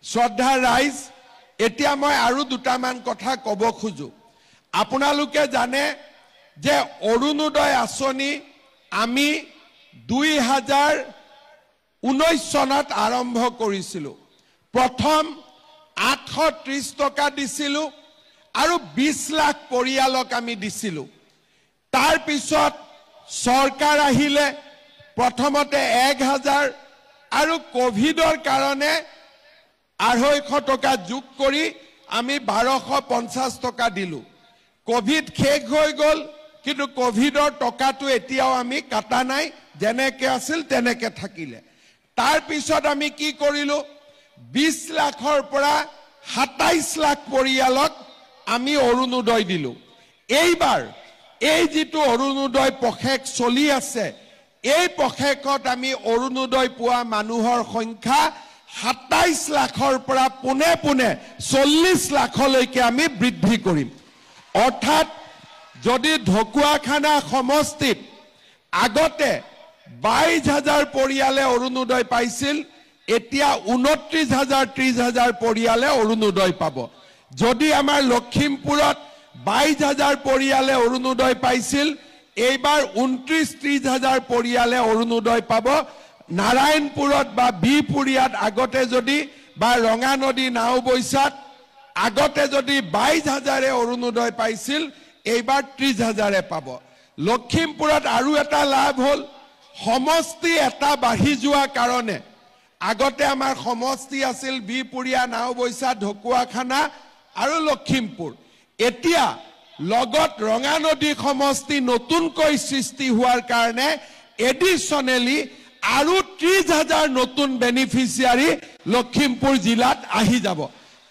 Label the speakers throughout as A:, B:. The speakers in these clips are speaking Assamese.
A: শ্ৰদ্ধা ৰাইজ এতিয়া মই আৰু দুটামান কথা ক'ব খোজো আপোনালোকে জানে যে অৰুণোদয় আঁচনি আমি 2019 চনত আৰম্ভ কৰিছিলো প্ৰথম 830 টকা দিছিলো আৰু 20 লাখ পৰিয়ালক আমি দিছিলো তাৰ পিছত সৰকাৰ আহিলে প্ৰথমতে 1000 আৰু কোভিডৰ কাৰণে 250 টকা যোগ কৰি আমি 1250 টকা দিলো কোভিড শেষ হৈ গল কিন্তু কোভিডৰ টকাটো এতিয়াও আমি কাটা নাই যেনেকে আছিল তেনেকে থাকিলে তাৰ পিছত আমি কি কৰিলো 20 লাখৰ পৰা 27 লাখ পৰিয়ালক আমি অৰুণোদয় দিলো এইবাৰ এই যেটো অৰুণোদয় পখেক চলি আছে এই পখেকত আমি অৰুণোদয় পোৱা মানুহৰ সংখ্যা 27 লাখৰ পৰা পুনে পুনে 40 লাখলৈকে আমি বৃদ্ধি কৰিম অৰ্থাৎ যদি ঢকুৱাখানা সমষ্টিত আগতে 22000 পৰিয়ালে অৰুণোদয় পাইছিল এতিয়া 29000 30000 পৰিয়ালে অৰুণোদয় পাব যদি আমাৰ লখিমপুৰত 22000 পৰিয়ালে অৰুণোদয় পাইছিল এইবাৰ 29-30,000 পৰিয়ালে অৰুণোদয় পাব নাৰায়ণপুৰত বা বিপুৰিয়াত আগতে যদি বা ৰঙানদী নাওবৈছাত আগতে যদি 22000 অৰুণোদয় পাইছিল এইবাৰ 30,000 পাব লখিমপুৰত আৰু এটা লাভ হল সমষ্টি এটা বাঢ়ি যোৱা কাৰণে আগতে আমাৰ সমষ্টি আছিল বিপুৰিয়া নাওবৈছা ঢকুৱাখানা আৰু লখিমপুৰ এতিয়া লগত ৰঙানদী সমষ্টি নতুনকৈ সৃষ্টি হোৱাৰ কাৰণে এডিশনালি আৰু 30,000 নতুন বেনিফিচিয়াৰী লখিমপুৰ জিলাত আহি যাব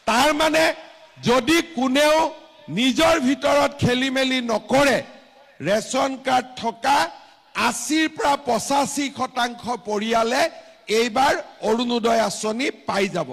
A: তাৰ মানে যদি কোনেও নিজৰ ভিতৰত খেলিমেলি নকৰে ৰেশন কাৰ্ড থকা 80 পৰা 85% পৰিয়ালে এইবাৰ অৰুণোদয় আঁচনি পাই যাব